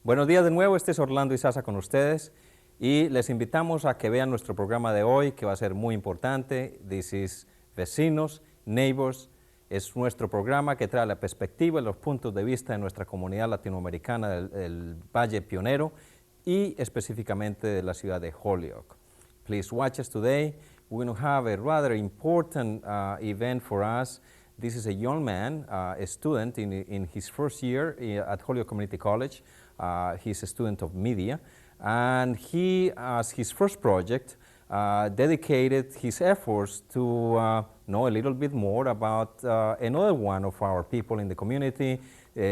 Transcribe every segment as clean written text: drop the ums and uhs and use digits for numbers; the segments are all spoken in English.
Buenos días de nuevo, este es Orlando Izaza con ustedes y les invitamos a que vean nuestro programa de hoy que va a ser muy importante. This is Vecinos, Neighbors. Es nuestro programa que trae la perspectiva y los puntos de vista de nuestra comunidad latinoamericana del Valle Pionero y específicamente de la ciudad de Holyoke. Please watch us today. We're going to have a rather important event for us. This is a young man, a student in his first year at Holyoke Community College. He's a student of media, and he, as his first project, dedicated his efforts to know a little bit more about another one of our people in the community,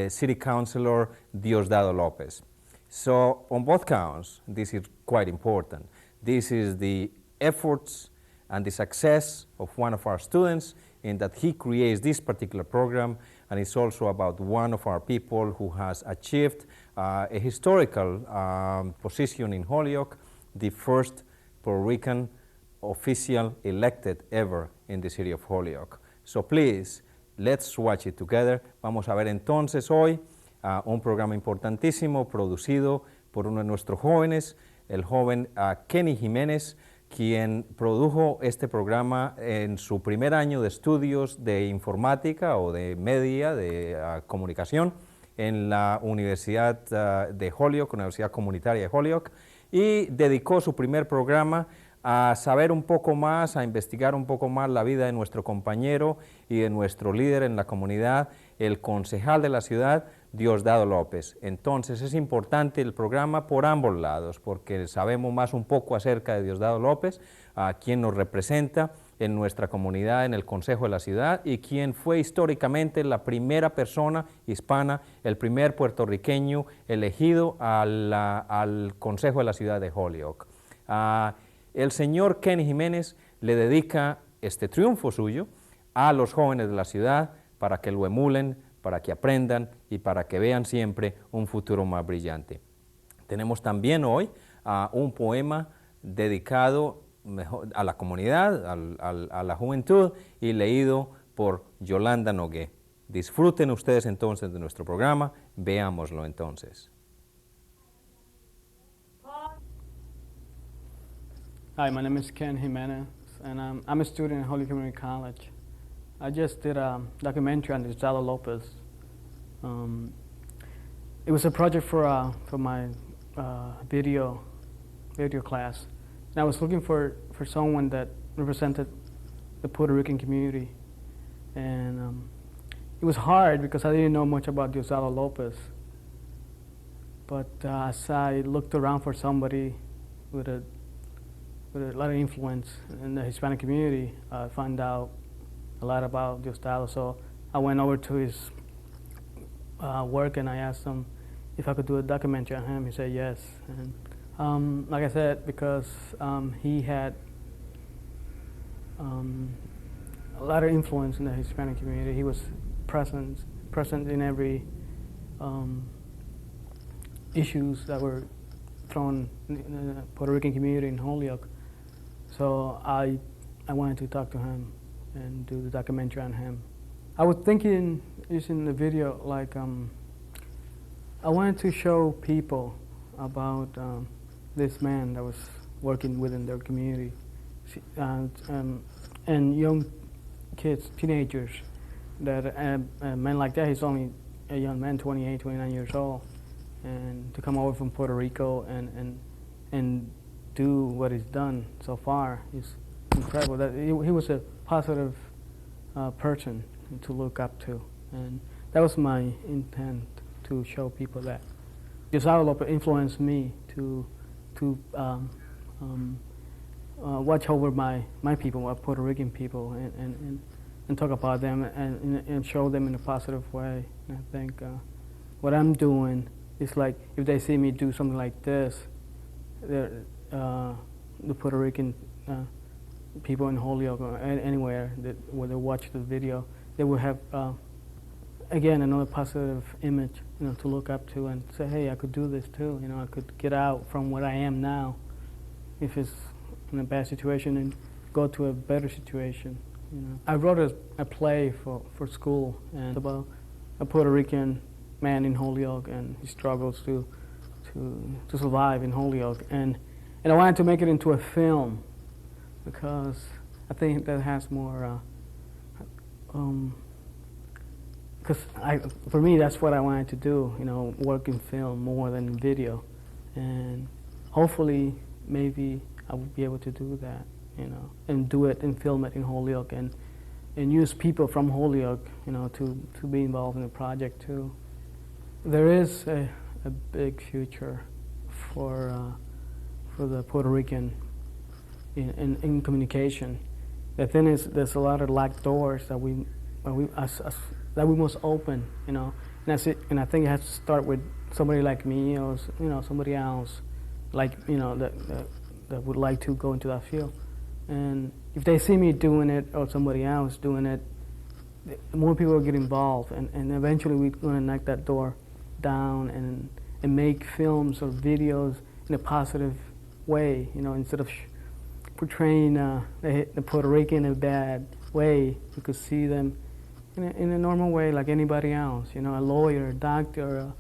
City Councilor Diosdado López. So on both counts, this is quite important. This is the efforts and the success of one of our students in that he creates this particular program, and it's also about one of our people who has achieved a historical position in Holyoke, the first Puerto Rican official elected ever in the city of Holyoke. So please, let's watch it together. Vamos a ver entonces hoy un programa importantísimo producido por uno de nuestros jóvenes, el joven Kenny Jiménez, quien produjo este programa en su primer año de estudios de informática o de media, de comunicación, en la Universidad de Holyoke, Universidad Comunitaria de Holyoke, y dedicó su primer programa a saber un poco más, a investigar un poco más la vida de nuestro compañero y de nuestro líder en la comunidad, el concejal de la ciudad, Diosdado López. Entonces es importante el programa por ambos lados, porque sabemos más un poco acerca de Diosdado López, a quien nos representa en nuestra comunidad, en el Consejo de la Ciudad, y quien fue históricamente la primera persona hispana, el primer puertorriqueño elegido al Consejo de la Ciudad de Holyoke. El señor Kenny Jiménez le dedica este triunfo suyo a los jóvenes de la ciudad para que lo emulen, para que aprendan y para que vean siempre un futuro más brillante. Tenemos también hoy un poema dedicado a la comunidad, a la juventud y leído por Yolanda Nouge. Disfruten ustedes entonces de nuestro programa, veámoslo entonces. Hi, my name is Ken Jiménez, and I'm a student at Holyoke Community College. I just did a documentary on Diosdado López. It was a project for my video class. And I was looking for someone that represented the Puerto Rican community. And it was hard because I didn't know much about Diosdado López. But as I looked around for somebody with a lot of influence in the Hispanic community, I found out a lot about Diosdado. So I went over to his work and I asked him if I could do a documentary on him. He said yes. And like I said, because he had a lot of influence in the Hispanic community, he was present in every issues that were thrown in the Puerto Rican community in Holyoke. So I wanted to talk to him and do the documentary on him. I was thinking, using the video, like I wanted to show people about this man that was working within their community, and young kids, teenagers, that a man like that, he's only a young man, 28, 29 years old, and to come over from Puerto Rico and do what he's done so far is incredible. That he was a positive person to look up to, and that was my intent, to show people that Diosdado López influenced me to watch over my people, my Puerto Rican people, and talk about them and show them in a positive way. And I think what I'm doing is, like, if they see me do something like this, the Puerto Rican people in Holyoke or anywhere where they watch the video, they will have again another positive image, to look up to and say, hey, I could do this too. I could get out from what I am now, if it's in a bad situation, and go to a better situation. I wrote a play for school, and about a Puerto Rican man in Holyoke and his struggles to to survive in Holyoke, and I wanted to make it into a film because I think that has more. Because for me, that's what I wanted to do. Work in film more than in video, and hopefully, maybe I will be able to do that. And do it and film it in Holyoke, and use people from Holyoke, to be involved in the project too. There is a big future for the Puerto Rican in communication. The thing is, there's a lot of locked doors that we must open, And that's it. And I think it has to start with somebody like me, or somebody else, like that would like to go into that field. And if they see me doing it or somebody else doing it, more people will get involved, and eventually we're going to knock that door down and make films or videos in a positive way, instead of portraying the Puerto Rican in a bad way. You could see them in a normal way like anybody else, a lawyer, a doctor,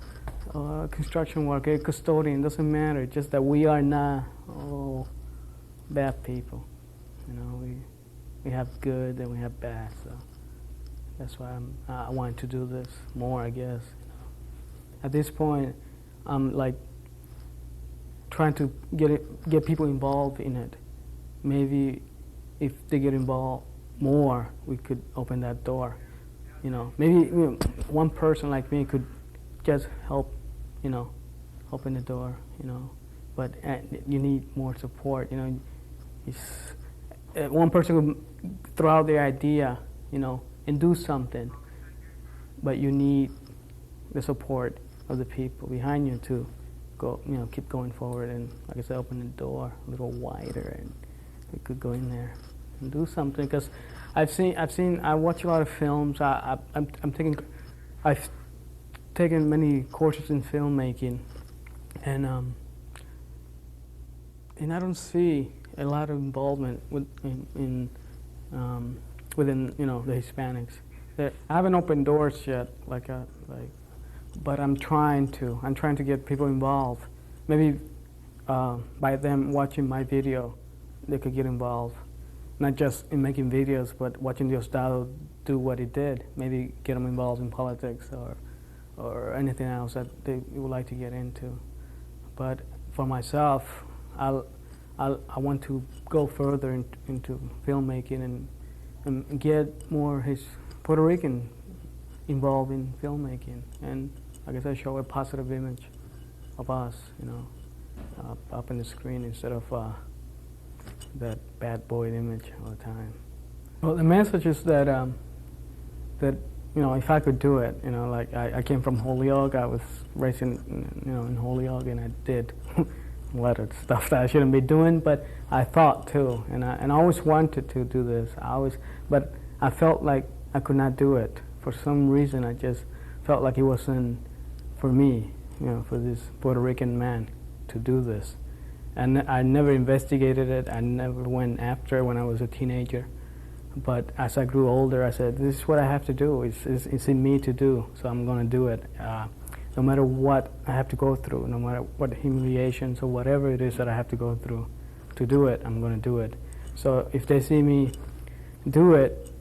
a construction worker, a custodian, doesn't matter, just that we are not all bad people. We have good and we have bad, so that's why I want to do this more, I guess. At this point, I'm like trying to get people involved in it. Maybe if they get involved more, we could open that door. Maybe one person like me could just help, open the door. But you need more support. One person could throw out the idea, and do something, but you need the support of the people behind you to go, keep going forward, and like I said, open the door a little wider, and we could go in there and do something. Because I watch a lot of films. I've taken many courses in filmmaking, and I don't see a lot of involvement within the Hispanics. I haven't opened doors yet, but I'm trying to get people involved. Maybe by them watching my video, they could get involved, not just in making videos, but watching Diosdado do what he did. Maybe get them involved in politics or anything else that they would like to get into. But for myself, I want to go further into filmmaking and get more Puerto Rican involved in filmmaking, and like I said, show a positive image of us, up on the screen instead of that bad boy image all the time. Well, the message is that if I could do it, like I came from Holyoke, I was raised in Holyoke, and I did a lot of stuff that I shouldn't be doing, but I thought too, and I always wanted to do this. But I felt like I could not do it. For some reason, I just felt like it wasn't for me, for this Puerto Rican man to do this. And I never investigated it. I never went after it when I was a teenager. But as I grew older, I said, this is what I have to do. It's in me to do, so I'm going to do it. No matter what I have to go through, no matter what humiliations or whatever it is that I have to go through to do it, I'm going to do it. So if they see me do it,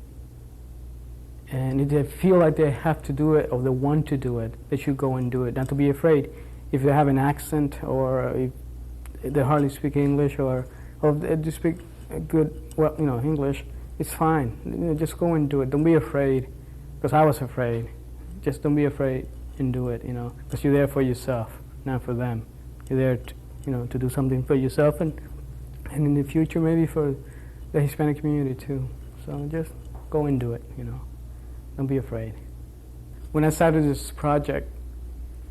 and if they feel like they have to do it or they want to do it, they should go and do it. Not to be afraid. If they have an accent or if they hardly speak English or if they speak good, English, it's fine. Just go and do it. Don't be afraid, because I was afraid. Just don't be afraid and do it, because you're there for yourself, not for them. You're there to do something for yourself and in the future maybe for the Hispanic community too. So just go and do it, Don't be afraid. When I started this project,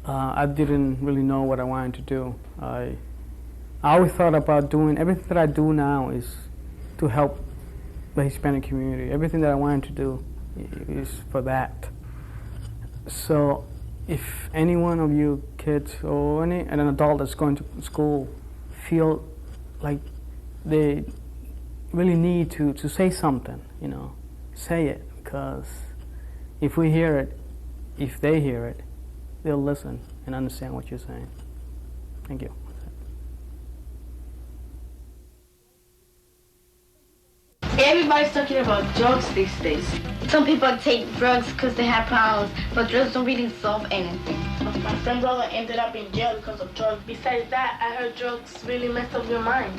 I didn't really know what I wanted to do. I always thought about doing everything that I do now is to help the Hispanic community. Everything that I wanted to do is for that. So if any one of you kids or an adult that's going to school feel like they really need to say something, say it, because if we hear it, if they hear it, they'll listen and understand what you're saying. Thank you. Everybody's talking about drugs these days. Some people take drugs because they have problems, but drugs don't really solve anything. My friend brother ended up in jail because of drugs. Besides that, I heard drugs really mess up your mind.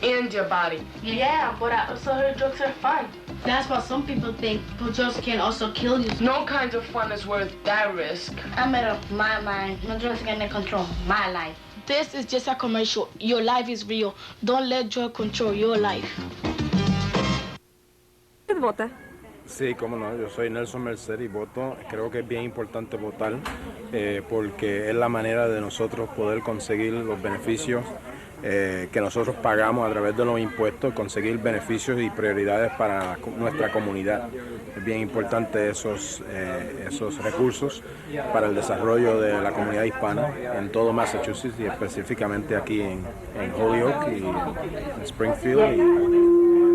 And your body. Yeah, but I also heard drugs are fun. That's what some people think, but drugs can also kill you. No kind of fun is worth that risk. I made up my mind. No drugs can control my life. This is just a commercial. Your life is real. Don't let drugs control your life. ¿Usted vota? Sí, cómo no, yo soy Nelson Merced y voto. Creo que es bien importante votar porque es la manera de nosotros poder conseguir los beneficios que nosotros pagamos a través de los impuestos, conseguir beneficios y prioridades para nuestra comunidad. Es bien importante esos recursos para el desarrollo de la comunidad hispana en todo Massachusetts y específicamente aquí en Holyoke y en Springfield y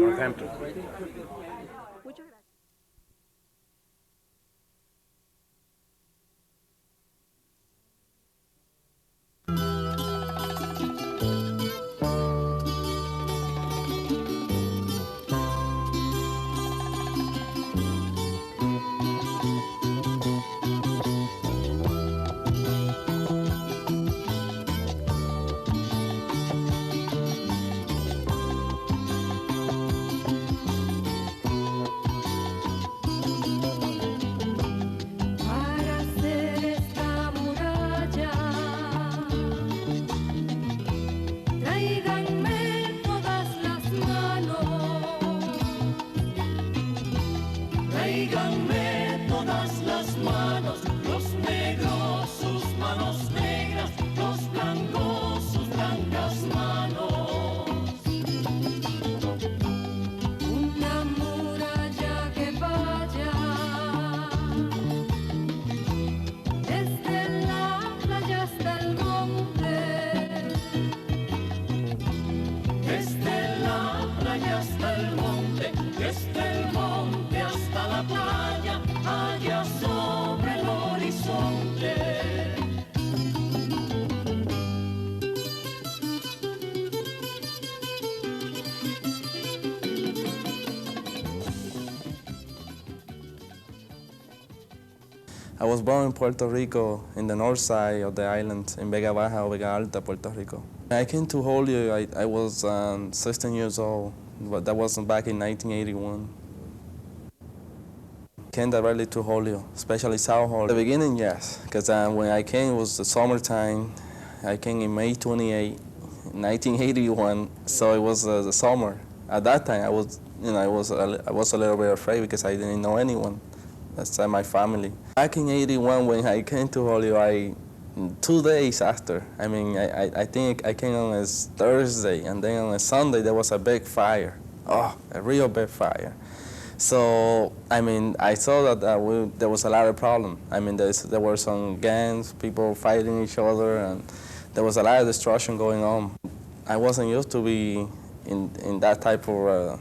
Northampton. I was born in Puerto Rico, in the north side of the island, in Vega Baja or Vega Alta, Puerto Rico. I came to Holyoke, I was 16 years old, but that was back in 1981. Came directly to Holyoke, especially South Holyoke. At the beginning, yes, because when I came, it was the summertime. I came in May 28, 1981, so it was the summer. At that time, I was a little bit afraid because I didn't know anyone. That's my family. Back in 81, when I came to Holyoke, 2 days after, I think I came on a Thursday, and then on a Sunday there was a big fire. Oh, a real big fire. So, I saw that there was a lot of problem. There were some gangs, people fighting each other, and there was a lot of destruction going on. I wasn't used to be in that type of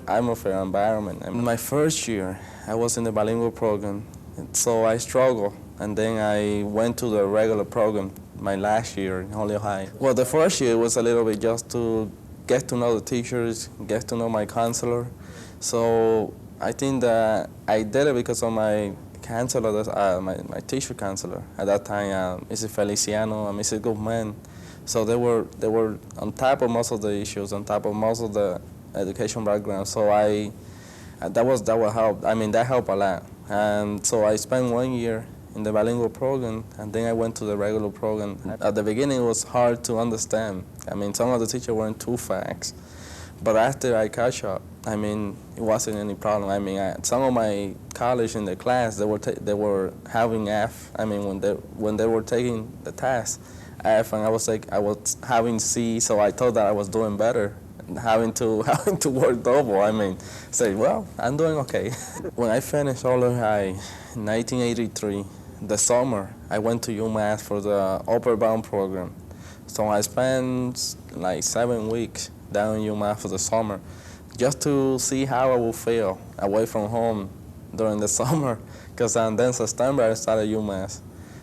atmosphere, environment. My first year, I was in the bilingual program, so I struggled, and then I went to the regular program my last year in Holyoke High. Well, the first year was a little bit just to get to know the teachers, get to know my counselor. So I think that I did it because of my counselor, my teacher counselor at that time, Mrs. Feliciano and Mrs. Guzman. So they were on top of most of the issues, on top of most of the education background. So that will help. That helped a lot. And so I spent 1 year in the bilingual program, and then I went to the regular program. At the beginning, it was hard to understand. Some of the teachers weren't too fast. But after I catch up, it wasn't any problem. Some of my colleagues in the class, they were having F. When they were taking the test, F, and I was having C, so I thought that I was doing better. Having to work double, say, well, I'm doing okay. When I finished Holyoke High in 1983, the summer, I went to UMass for the Upper Bound program. So I spent like 7 weeks down in UMass for the summer, just to see how I would feel away from home during the summer, because then September I started UMass.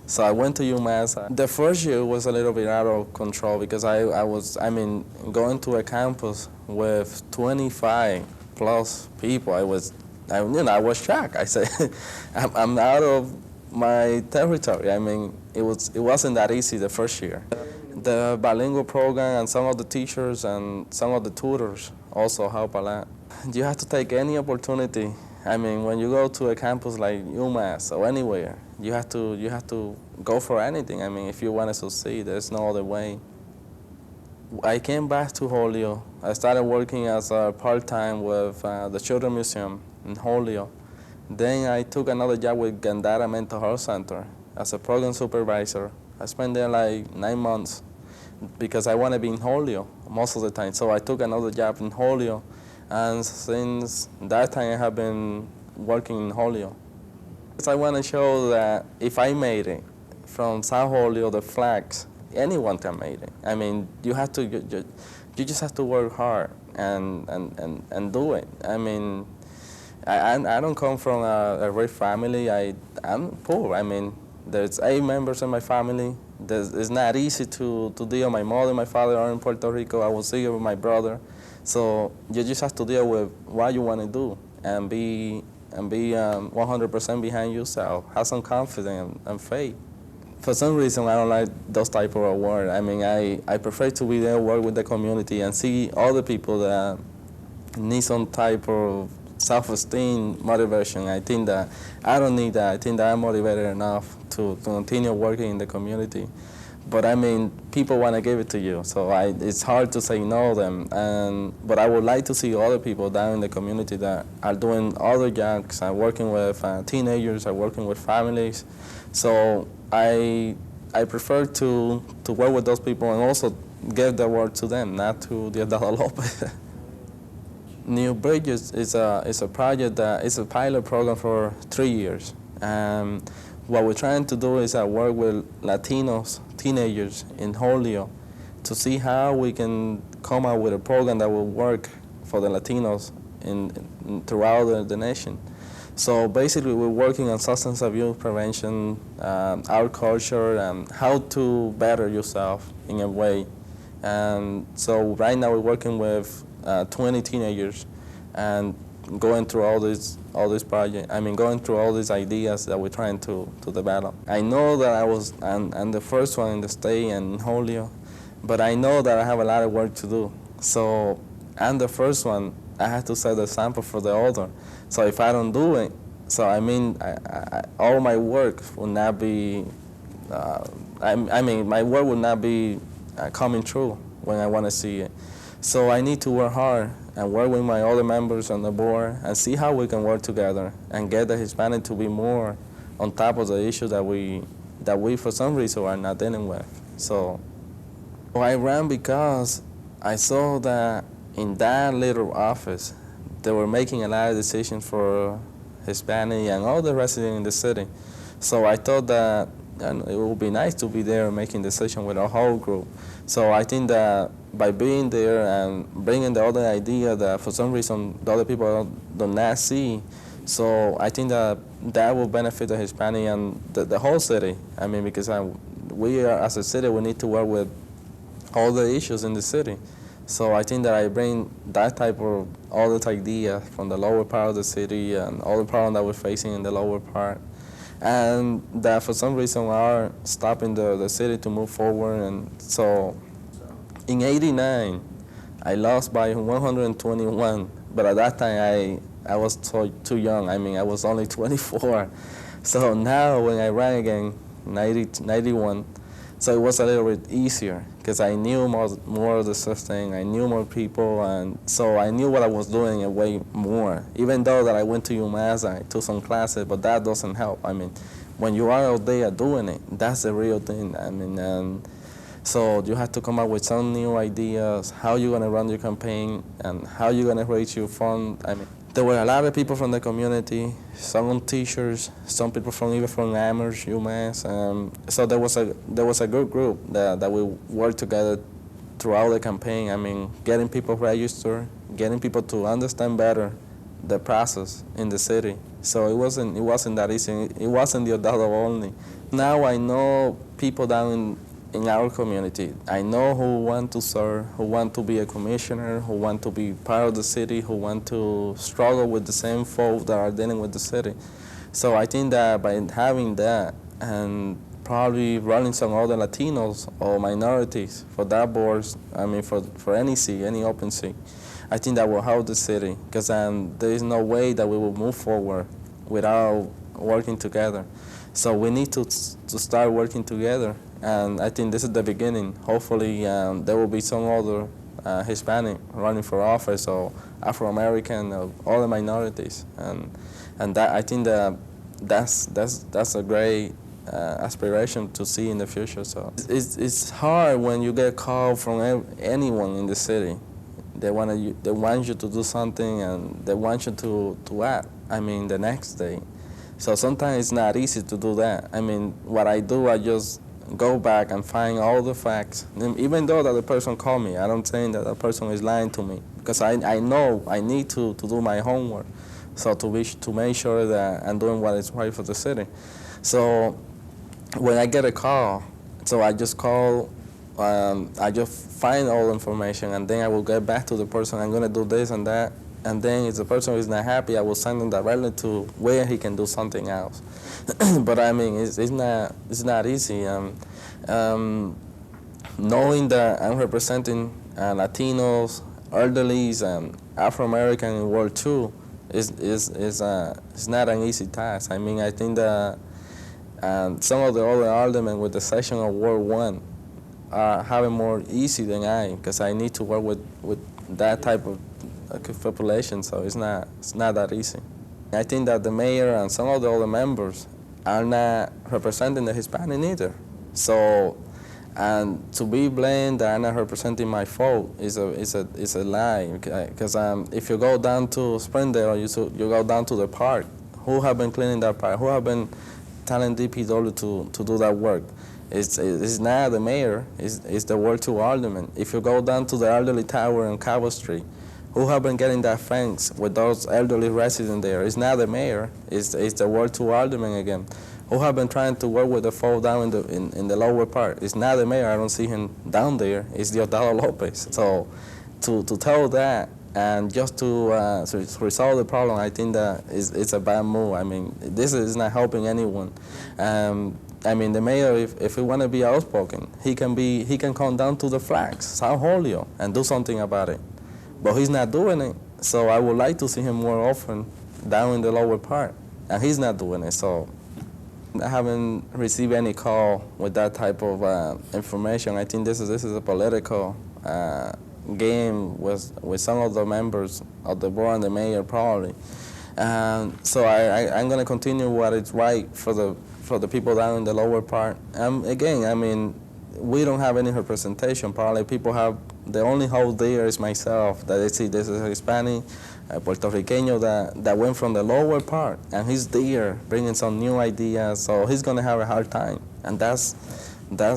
So I went to UMass. The first year was a little bit out of control because I was going to a campus with 25 plus people. I was shocked. I said, I'm out of my territory. I mean, it wasn't that easy the first year. The bilingual program and some of the teachers and some of the tutors also help a lot. You have to take any opportunity. I mean, when you go to a campus like UMass or anywhere, you have to go for anything. I mean, if you want to succeed, there's no other way. I came back to Holyoke. I started working as a part-time with the Children's Museum in Holyoke. Then I took another job with Gandara Mental Health Center as a program supervisor. I spent there like 9 months because I want to be in Holyoke most of the time. So I took another job in Holyoke. And since that time, I have been working in Holyoke. So I want to show that if I made it from South Holyoke, the flags, anyone can make it. I mean, you just have to work hard and do it. I mean, I don't come from a rich family. I'm poor. I mean, there's 8 members in my family. It's not easy to deal. My mother and my father are in Puerto Rico. I was here with my brother. So you just have to deal with what you want to do and be 100% behind yourself. Have some confidence and faith. For some reason, I don't like those type of awards. I mean, I prefer to be there, work with the community, and see other people that need some type of self-esteem, motivation. I think that I don't need that. I think that I'm motivated enough to continue working in the community. But I mean, people want to give it to you, so it's hard to say no to them. But I would like to see other people down in the community that are doing other jobs. I'm working with teenagers, I'm working with families. So I prefer to work with those people and also give the award to them, not to Diosdado López. New Bridges is a project that is a pilot program for 3 years. What we're trying to do is work with Latinos, teenagers in Holyoke, to see how we can come up with a program that will work for the Latinos throughout the nation. So basically, we're working on substance abuse prevention, our culture, and how to better yourself in a way. And so right now we're working with 20 teenagers and going through all this project. I mean, going through all these ideas that we're trying to develop. I know that I'm the first one in the state and in Holyoke, but I know that I have a lot of work to do. So I'm the first one. I have to set the example for the other. So if I don't do it, so I mean, all my work will not be. My work will not be coming true when I want to see it. So I need to work hard and work with my other members on the board and see how we can work together and get the Hispanic to be more on top of the issue that we for some reason are not dealing with. So I ran because I saw that in that little office, they were making a lot of decisions for Hispanic and all the residents in the city. So I thought that it would be nice to be there making decisions with a whole group. So I think that by being there and bringing the other idea that for some reason the other people do not see, so I think that will benefit the Hispanic and the whole city. I mean, because we are, as a city, we need to work with all the issues in the city. So I think that I bring that type of all the idea from the lower part of the city and all the problems that we're facing in the lower part. And that for some reason are stopping the city to move forward. And so in '89, I lost by 121, but at that time I was too young. I mean, I was only 24. So now when I ran again, 91, so it was a little bit easier because I knew more of the system, I knew more people, and so I knew what I was doing a way more. Even though that I went to UMass, I took some classes, but that doesn't help. I mean, when you are out there doing it, that's the real thing. I mean, so you have to come up with some new ideas, how you're gonna run your campaign, and how you're gonna raise your fund. I mean, there were a lot of people from the community, some teachers, some people even from Amherst, UMass. So there was a good group that we worked together throughout the campaign. I mean, getting people registered, getting people to understand better the process in the city. So it wasn't that easy. It wasn't Diosdado only. Now I know people down in our community. I know who want to serve, who want to be a commissioner, who want to be part of the city, who want to struggle with the same folk that are dealing with the city. So I think that by having that and probably running some other Latinos or minorities for that boards, I mean for any seat, any open seat, I think that will help the city, because there is no way that we will move forward without working together. So we need to start working together, and I think this is the beginning. Hopefully there will be some other Hispanic running for office, or Afro-American, or other minorities, and that I think that's a great aspiration to see in the future. So it's hard when you get called from anyone in the city. They want you to do something, and they want you to act, I mean, the next day. So sometimes it's not easy to do that. I mean, what I do, I just go back and find all the facts. And even though that the person called me, I don't think that the person is lying to me, because I know I need to do my homework, so to make sure that I'm doing what is right for the city. So when I get a call, so I just call, I just find all the information, and then I will get back to the person. I'm going to do this and that. And then if the person is not happy, I will send them directly to where he can do something else. But I mean, it's not easy. Knowing that I'm representing Latinos, elderlies, and Afro-American in World II is not an easy task. I mean, I think that some of the other aldermen with the section of World I are having more easy than I, because I need to work with that type of population, so it's not that easy. I think that the mayor and some of the other members are not representing the Hispanic either. So, and to be blamed that I'm not representing my folk is a lie. Because if you go down to Springdale, you go down to the park. Who have been cleaning that park? Who have been telling DPW to do that work? It's not the mayor. It's the Ward 2 alderman. If you go down to the elderly tower on Cabo Street, who have been getting that fence with those elderly residents there? It's not the mayor, it's the Ward 2 alderman again. Who have been trying to work with the folk down in the lower part? It's not the mayor, I don't see him down there, it's Diosdado López. So to tell that and just to resolve the problem, I think that it's a bad move. I mean, this is not helping anyone. I mean, the mayor, if he want to be outspoken, he can come down to the flags, South Holyoke, and do something about it. But he's not doing it, so I would like to see him more often down in the lower part, and he's not doing it. So I haven't received any call with that type of information. I think this is a political game with some of the members of the board and the mayor probably. So I'm going to continue what is right for the people down in the lower part. Again, I mean, we don't have any representation. Probably people have, the only hope there is myself, that they see this is a Hispanic, Puerto Rican that went from the lower part, and he's there bringing some new ideas, so he's going to have a hard time. And that's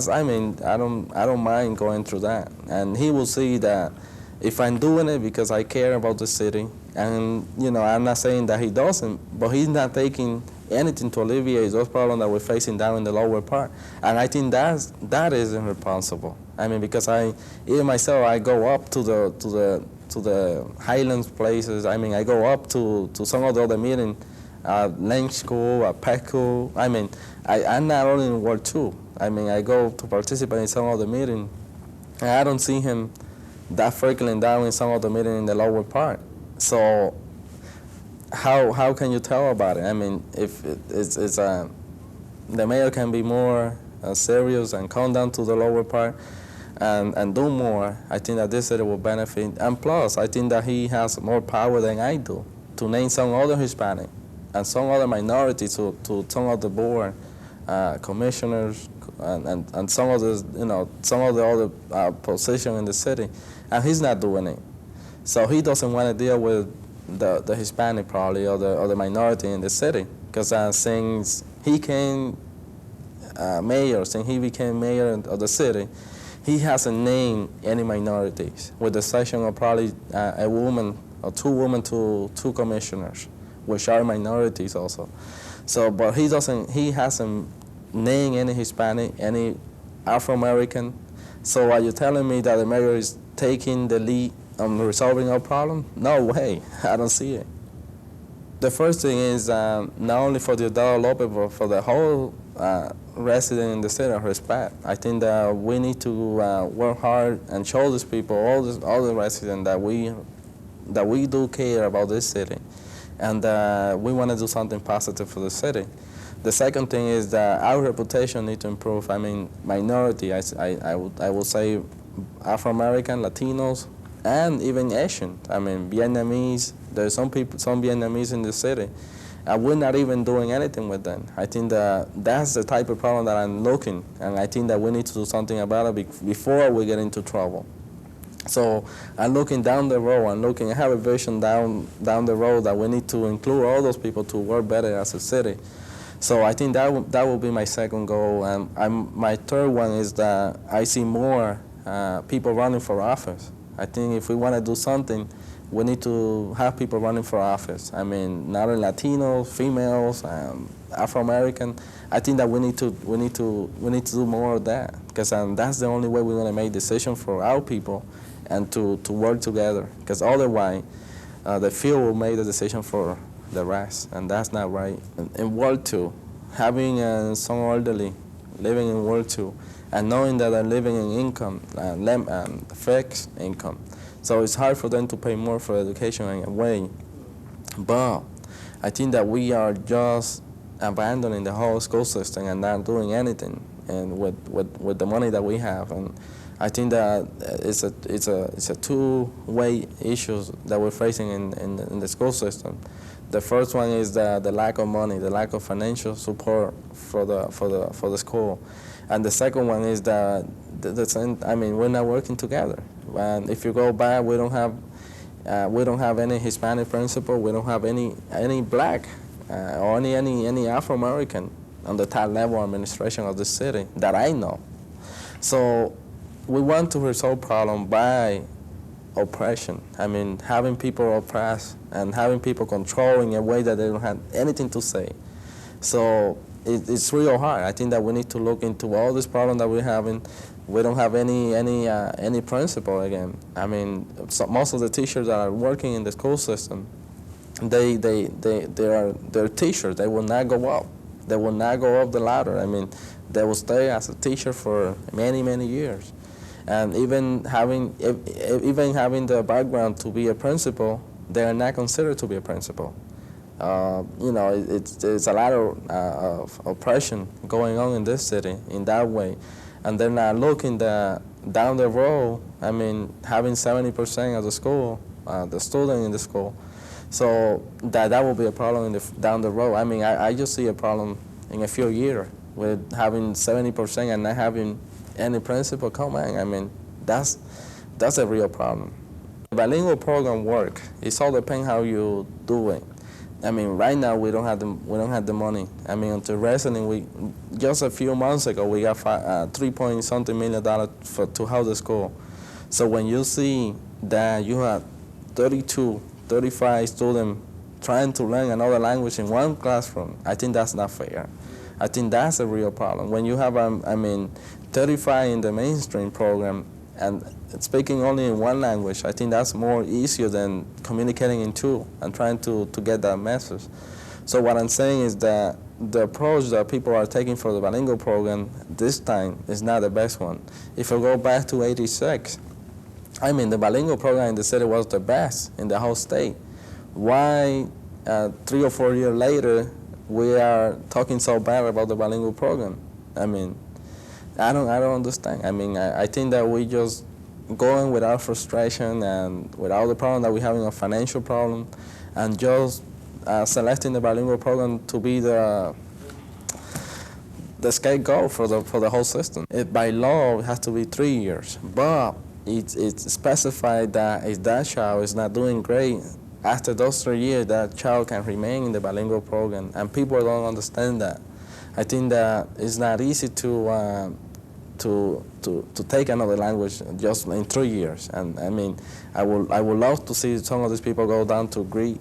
I mean, I don't mind going through that. And he will see that if I'm doing it because I care about the city, and you know, I'm not saying that he doesn't, but he's not taking anything to alleviate those problems that we're facing down in the lower part. And I think that is irresponsible. I mean, because even myself, I go up to the Highlands places. I mean, I go up to some of the other meetings, Lane School, PECU. I mean, I'm not only in Ward 2. I mean, I go to participate in some of the meetings, and I don't see him that frequently down in some of the meetings in the lower part. So how can you tell about it? I mean, if the mayor can be more serious and come down to the lower part and do more, I think that this city will benefit. And plus, I think that he has more power than I do to name some other Hispanic and some other minorities to some of the board commissioners and some of the, you know, some of the other positions in the city, and he's not doing it. So he doesn't want to deal with the Hispanic probably or the minority in the city, because since he became mayor, of the city, he hasn't named any minorities, with the exception of probably a woman or two women to two commissioners, which are minorities also. So, but he hasn't name any Hispanic, any Afro-American. So are you telling me that the mayor is taking the lead on resolving our problem? No way, I don't see it. The first thing is not only for Diosdado López, but for the whole resident in the city, respect. I think that we need to work hard and show these people, all the residents, that we do care about this city, and we want to do something positive for the city. The second thing is that our reputation needs to improve. I mean, minority, I would say Afro-American, Latinos, and even Asian. I mean, Vietnamese. There's some Vietnamese in the city, and we're not even doing anything with them. I think that that's the type of problem that I'm looking, and I think that we need to do something about it before we get into trouble. So I'm looking down the road. I have a vision down the road that we need to include all those people to work better as a city. So I think that will be my second goal. And my third one is that I see more people running for office. I think if we want to do something, we need to have people running for office. I mean, not only Latinos, females, Afro-American. I think that we need to do more of that, because that's the only way we're going to make decisions for our people and to work together. Because otherwise, the field will make the decision for the rest, and that's not right. In World 2, having some elderly living in World 2, and knowing that they're living in income, fixed income. So it's hard for them to pay more for education in a way. But I think that we are just abandoning the whole school system and not doing anything and with the money that we have. And I think that it's a two-way issues that we're facing in the school system. The first one is the lack of money, the lack of financial support for the school, and the second one is that we're not working together. And if you go back, we don't have any Hispanic principal, we don't have any black or any Afro-American on the top level administration of the city that I know. So we want to resolve problem by oppression. I mean, having people oppressed and having people control in a way that they don't have anything to say. So it's real hard. I think that we need to look into all this problem that we're having. We don't have any principal again. I mean, most of the teachers that are working in the school system, they're teachers. They will not go up. They will not go up the ladder. I mean, they will stay as a teacher for many years. And even having the background to be a principal, they are not considered to be a principal. It's a lot of oppression going on in this city in that way. And they're not looking down the road. I mean, having 70% of the school, the student in the school. So that will be a problem down the road. I mean, I just see a problem in a few years with having 70% and not having any principal come in. I mean, that's a real problem. The bilingual program work. It all depends how you do it. I mean, right now we don't have the money. I mean, until recently, just a few months ago we got $3.something million to house the school. So when you see that you have 35 students trying to learn another language in one classroom, I think that's not fair. I think that's a real problem. When you have 35 in the mainstream program and speaking only in one language, I think that's more easier than communicating in two and trying to get that message. So what I'm saying is that the approach that people are taking for the bilingual program this time is not the best one. If you go back to '86, I mean, the bilingual program in the city was the best in the whole state. Why 3 or 4 years later we are talking so bad about the bilingual program? I mean, I don't understand. I mean, I think that we just going with our frustration and with all the problem that we're having, a financial problem, and just selecting the bilingual program to be the scapegoat for the whole system. By law, it has to be 3 years, but it's specified that if that child is not doing great, after those 3 years, that child can remain in the bilingual program, and people don't understand that. I think that it's not easy to take another language just in 3 years. And I mean, I would love to see some of these people go down to Greece,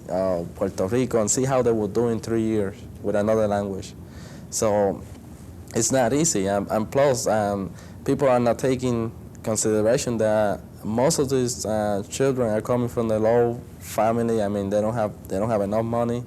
Puerto Rico, and see how they would do in 3 years with another language. So it's not easy, and plus people are not taking consideration that most of these children are coming from the low family. I mean, they don't have enough money.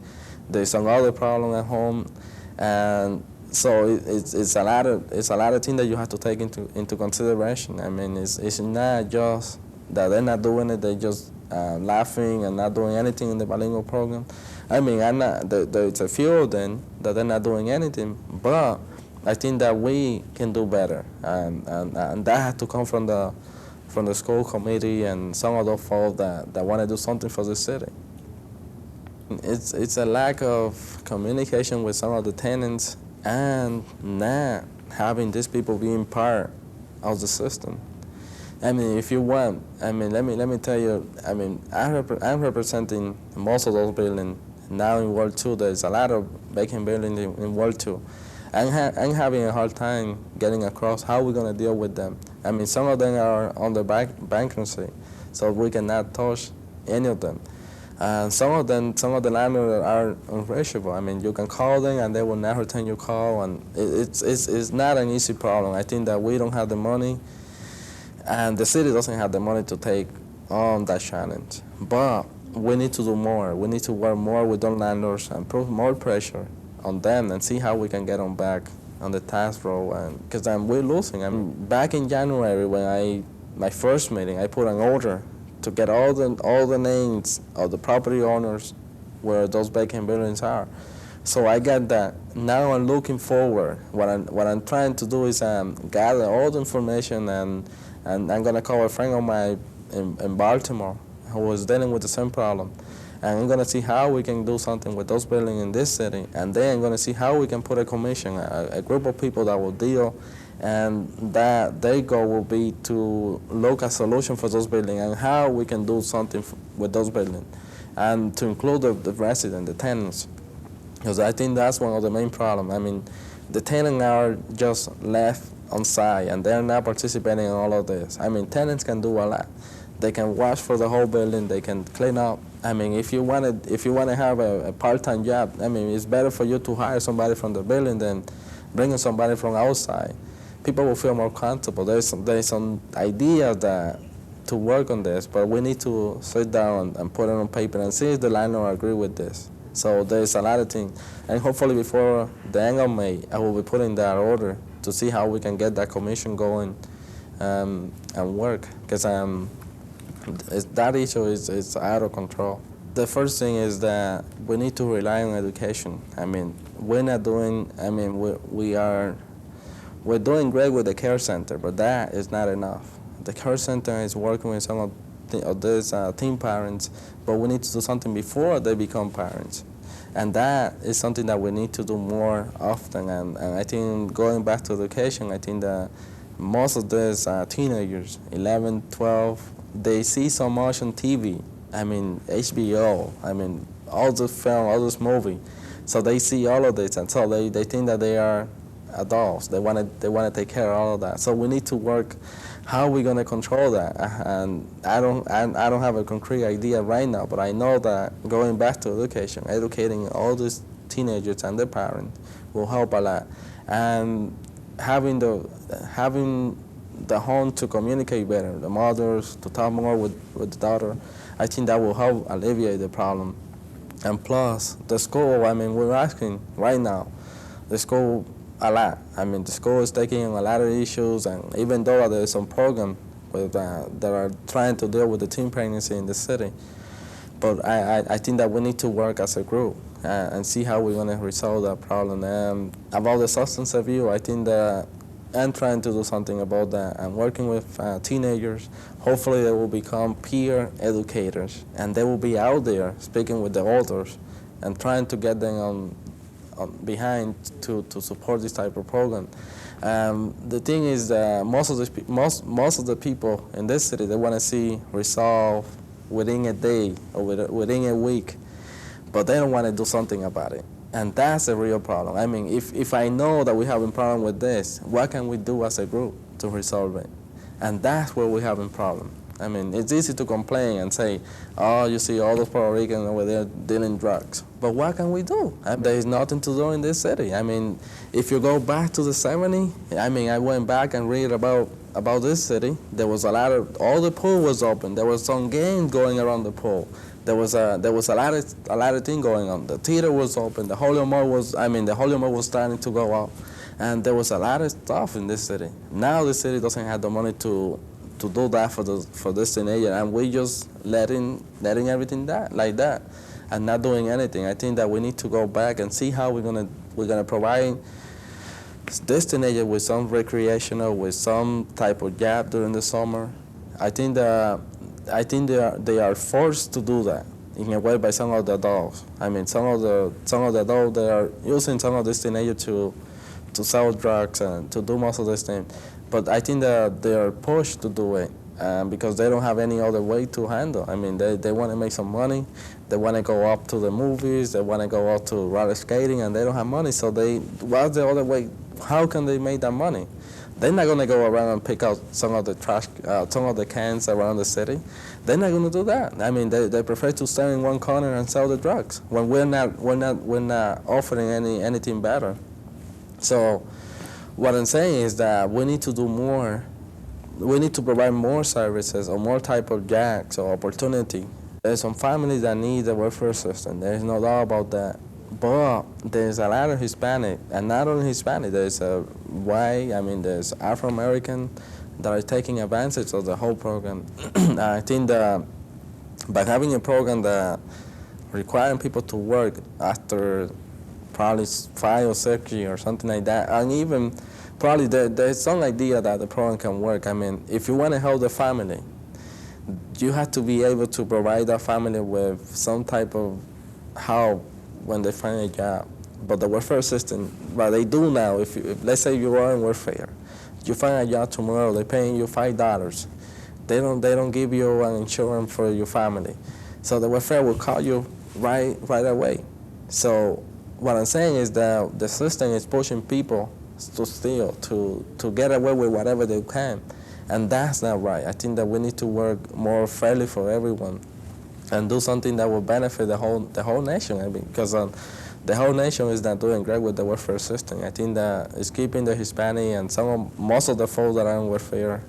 There's some other problem at home, and so it's a lot of things that you have to take into consideration. I mean, it's not just that they're not doing it; they're just laughing and not doing anything in the bilingual program. I mean, there's a few of them that they're not doing anything, but I think that we can do better, and that has to come from the school committee and some of those folks that want to do something for the city. It's a lack of communication with some of the tenants and not having these people being part of the system. I mean, if you want, I mean, let me tell you, I mean, I'm representing most of those buildings now in World 2. There's a lot of vacant buildings in World 2. I'm having a hard time getting across how we're going to deal with them. I mean, some of them are on the bankruptcy, so we cannot touch any of them. Some of the landlords are unreachable. I mean, you can call them and they will not return your call, and it's not an easy problem. I think that we don't have the money, and the city doesn't have the money to take on that challenge. But we need to do more. We need to work more with the landlords and put more pressure on them and see how we can get them back on the task roll. Because we're losing. I mean, back in January when my first meeting, I put an order to get all the names of the property owners where those vacant buildings are. So I got that. Now I'm looking forward. What I'm trying to do is gather all the information, and I'm gonna call a friend of mine in Baltimore who was dealing with the same problem. And I'm gonna see how we can do something with those buildings in this city. And then I'm gonna see how we can put a commission, a group of people that will deal, and that their goal will be to look at solution for those buildings and how we can do something with those buildings, and to include the residents, the tenants, because I think that's one of the main problems. I mean, the tenants are just left on side and they're not participating in all of this. I mean, tenants can do a lot. They can wash for the whole building. They can clean up. I mean, if you want to have a part-time job, I mean, it's better for you to hire somebody from the building than bringing somebody from outside. People will feel more comfortable. There's some idea that to work on this, but we need to sit down and put it on paper and see if the landlord agree with this. So there's a lot of things, and hopefully before the end of May, I will be putting that order to see how we can get that commission going and work, because that issue is out of control. The first thing is that we need to rely on education. I mean, we're not doing. I mean, we're doing great with the care center, but that is not enough. The care center is working with some of these teen parents, but we need to do something before they become parents. And that is something that we need to do more often. And I think going back to education, I think that most of these teenagers, 11, 12, they see so much on TV. I mean, HBO, I mean, all the film, all this movie. So they see all of this, and so they think that they are adults. They want to take care of all of that. So we need to work. How are we going to control that? And I don't have a concrete idea right now, but I know that going back to education, educating all these teenagers and their parents will help a lot. And having the home to communicate better, the mothers to talk more with the daughter, I think that will help alleviate the problem. And plus, the school, I mean, we're asking right now, the school a lot. I mean, the school is taking a lot of issues, and even though there's some program that are trying to deal with the teen pregnancy in the city, but I think that we need to work as a group and see how we're going to resolve that problem. About the substance abuse, I think that I'm trying to do something about that. I'm working with teenagers. Hopefully they will become peer educators, and they will be out there speaking with the elders and trying to get them on behind to support this type of program. The thing is that most of the people in this city, they want to see resolve within a day or within a week, but they don't want to do something about it. And that's a real problem. I mean, if I know that we have a problem with this, what can we do as a group to resolve it? And that's where we have a problem. I mean, it's easy to complain and say, oh, you see all those Puerto Ricans over there dealing drugs. But what can we do? There is nothing to do in this city. I mean, if you go back to the 70s, I mean, I went back and read about this city. There was all the pool was open. There was some games going around the pool. There was a lot of things going on. The theater was open. The Holyoke Mall was starting to go up. And there was a lot of stuff in this city. Now the city doesn't have the money to do that for this teenager, and we just letting everything like that, and not doing anything. I think that we need to go back and see how we're gonna provide this teenager with some recreational, with some type of job during the summer. I think they are forced to do that in a way by some of the adults. I mean, some of the adults, they are using some of this teenager to sell drugs and to do most of this thing. But I think that they are pushed to do it because they don't have any other way to handle. I mean, they want to make some money. They want to go up to the movies. They want to go out to roller skating, and they don't have money. So what's the other way? How can they make that money? They're not going to go around and pick out some of the trash, some of the cans around the city. They're not going to do that. I mean, they prefer to stand in one corner and sell the drugs when we're not offering anything better. So what I'm saying is that we need to do more. We need to provide more services or more type of jobs or opportunity. There's some families that need the welfare system. There's no doubt about that. But there's a lot of Hispanic, and not only Hispanic, there's a white, I mean, there's Afro-American that are taking advantage of the whole program. I think that by having a program that requiring people to work after probably 5 or 6 years or something like that, and even probably there's some idea that the program can work. I mean, if you want to help the family, you have to be able to provide that family with some type of help when they find a job. But the welfare system, what they do now, if let's say you are in welfare, you find a job tomorrow, they're paying you $5. They don't give you an insurance for your family. So the welfare will call you right away. So what I'm saying is that the system is pushing people to steal, to get away with whatever they can. And that's not right. I think that we need to work more fairly for everyone and do something that will benefit the whole nation. I mean, because the whole nation is not doing great with the welfare system. I think that it's keeping the Hispanic and most of the folks that are on welfare,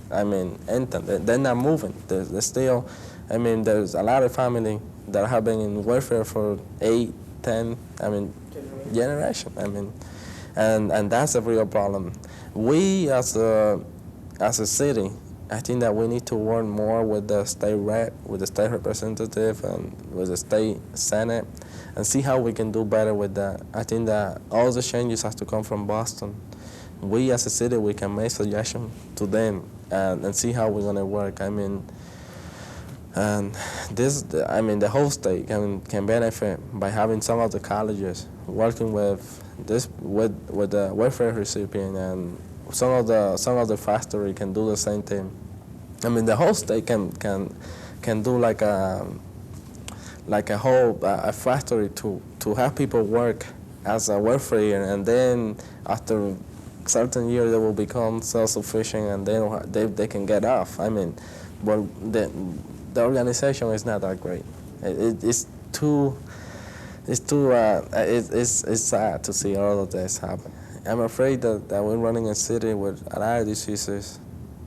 I mean, they're not moving. They're still, I mean, there's a lot of families that have been in welfare for 8, 10, I mean, generation. I mean, and that's a real problem. We as a city, I think that we need to work more with the state rep, with the state representative, and with the state senate, and see how we can do better with that. I think that all the changes have to come from Boston. We as a city, we can make suggestions to them and see how we're going to work. I mean, and the whole state can benefit by having some of the colleges working with the welfare recipient, and some of the factory can do the same thing. I mean, the whole state can do like a whole factory to have people work as a welfare, and then after certain years they will become self-sufficient, and they can get off. I mean, well, the organization is not that great. It's sad to see all of this happen. I'm afraid that we're running a city with a lot of diseases,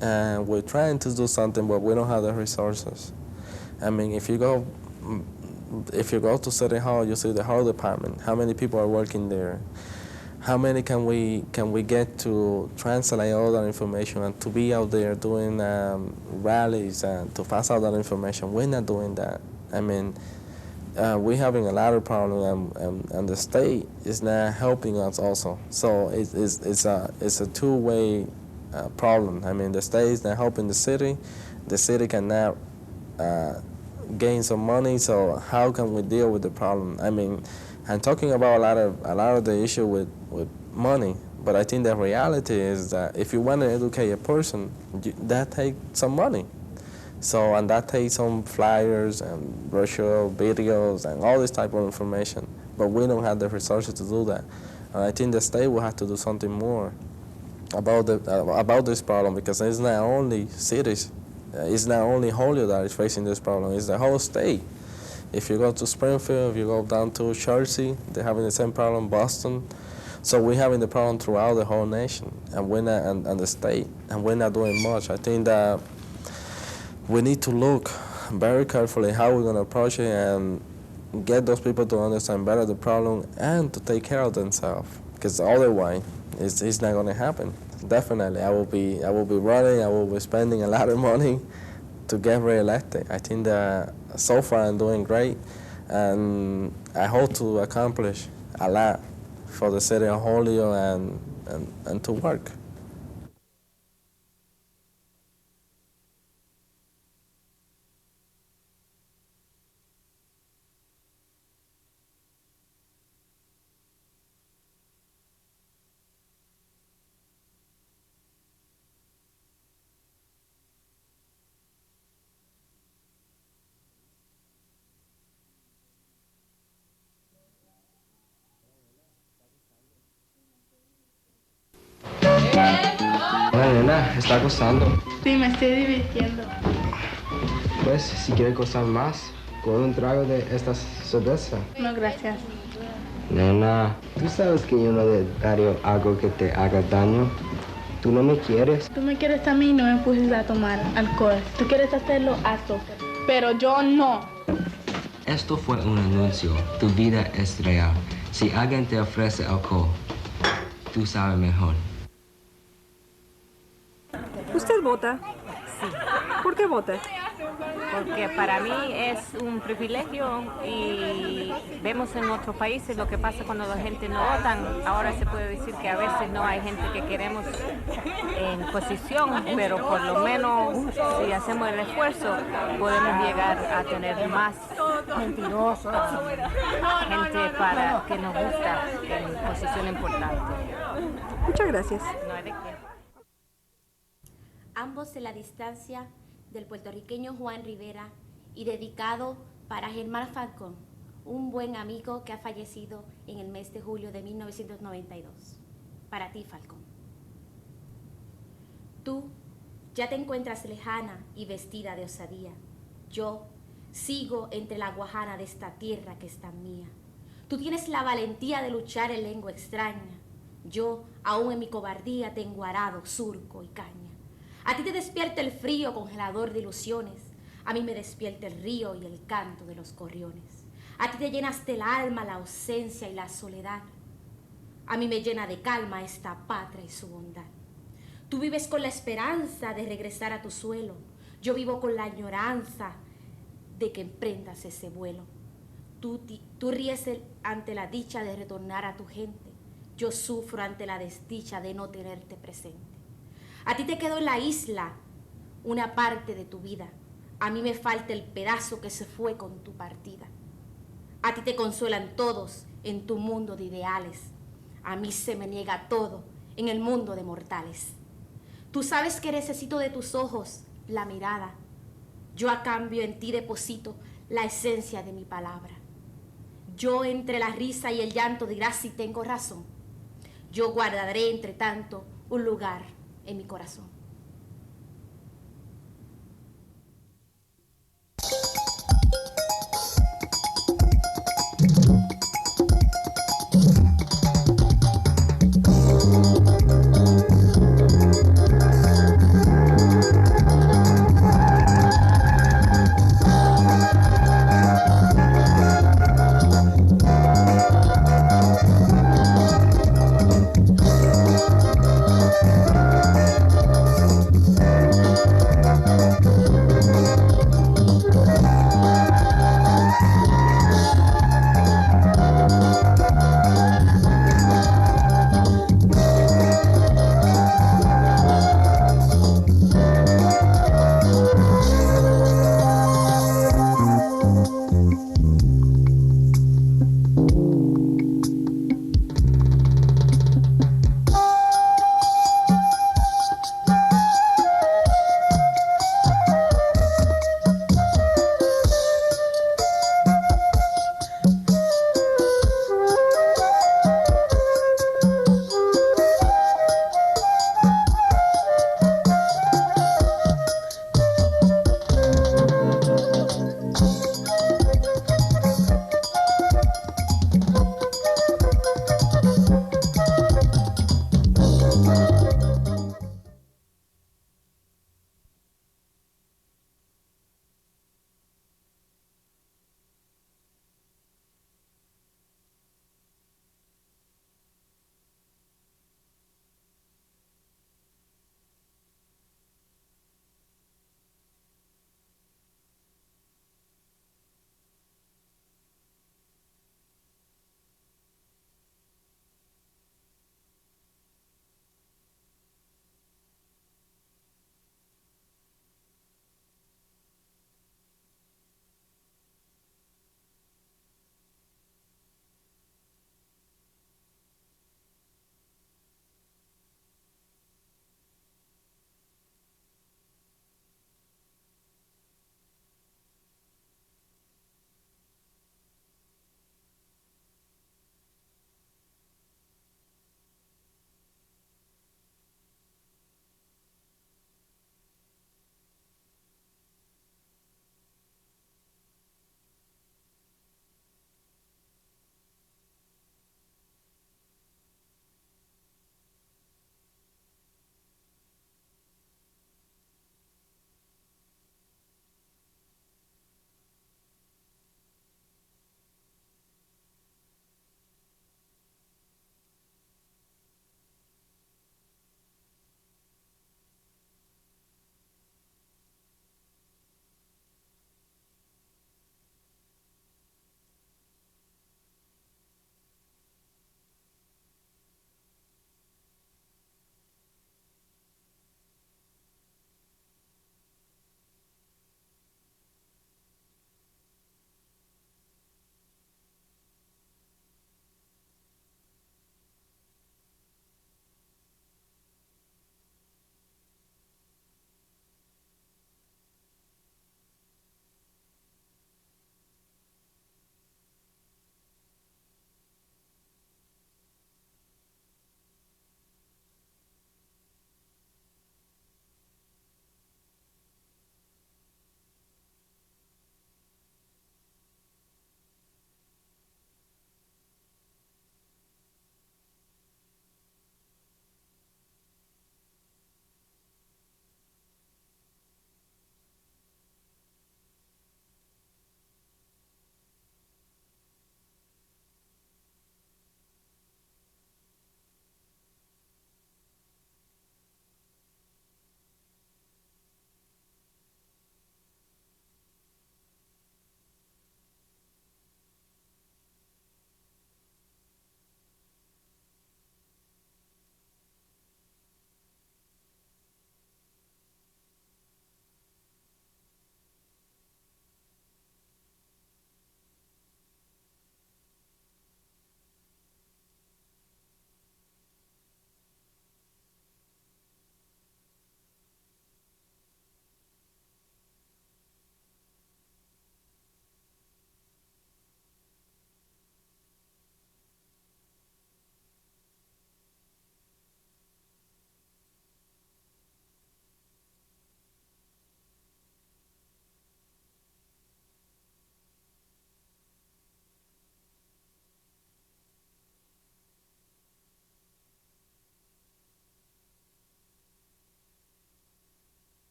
and we're trying to do something, but we don't have the resources. I mean, if you go to City Hall, you see the Hall Department. How many people are working there? How many can we get to translate all that information and to be out there doing rallies and to pass out that information? We're not doing that. I mean, we're having a lot of problems, and the state is not helping us also. So it's a two-way problem. I mean, the state is not helping the city cannot gain some money. So how can we deal with the problem? I mean, I'm talking about a lot of the issue with money, but I think the reality is that if you want to educate a person, that takes some money. So, and that takes some flyers and brochure videos and all this type of information, but we don't have the resources to do that. And I think the state will have to do something more about this problem, because it's not only cities. it's not only Holyoke that is facing this problem, it's the whole state. If you go to Springfield, if you go down to Jersey, they're having the same problem, Boston. So we're having the problem throughout the whole nation and we're not, and the state, and we're not doing much. I think that we need to look very carefully how we're going to approach it and get those people to understand better the problem and to take care of themselves. Because otherwise, it's not going to happen. Definitely, I will be running, I will be spending a lot of money to get reelected. I think that so far I'm doing great, and I hope to accomplish a lot for the city of Holyoke and to work. Nena, está gozando. Sí, me estoy divirtiendo. Pues, si quiere gozar más, con un trago de esta cerveza. No, gracias. Nena, tú sabes que yo no le daré algo que te haga daño. Tú no me quieres. Tú me quieres a mí y no me pusiste a tomar alcohol. Tú quieres hacerlo, hazlo. Pero yo no. Esto fue un anuncio. Tu vida es real. Si alguien te ofrece alcohol, tú sabes mejor. ¿Usted vota? Sí. ¿Por qué vota? Porque para mí es un privilegio y vemos en otros países lo que pasa cuando la gente no vota. Ahora se puede decir que a veces no hay gente que queremos en posición, pero por lo menos si hacemos el esfuerzo podemos llegar a tener más mentirosos, gente para que nos gusta en posición importante. Muchas gracias. No hay de qué. Ambos en la distancia del puertorriqueño Juan Rivera y dedicado para Germán Falcón, un buen amigo que ha fallecido en el mes de julio de 1992. Para ti, Falcón. Tú ya te encuentras lejana y vestida de osadía. Yo sigo entre la guajana de esta tierra que es tan mía. Tú tienes la valentía de luchar en lengua extraña. Yo, aún en mi cobardía, tengo arado, surco y caña. A ti te despierta el frío congelador de ilusiones, a mí me despierta el río y el canto de los gorriones. A ti te llenas del alma la ausencia y la soledad, a mí me llena de calma esta patria y su bondad. Tú vives con la esperanza de regresar a tu suelo, yo vivo con la añoranza de que emprendas ese vuelo. Tú ríes ante la dicha de retornar a tu gente, yo sufro ante la desdicha de no tenerte presente. A ti te quedó en la isla una parte de tu vida. A mí me falta el pedazo que se fue con tu partida. A ti te consuelan todos en tu mundo de ideales. A mí se me niega todo en el mundo de mortales. Tú sabes que necesito de tus ojos la mirada. Yo a cambio en ti deposito la esencia de mi palabra. Yo entre la risa y el llanto dirás si tengo razón. Yo guardaré entre tanto un lugar en mi corazón.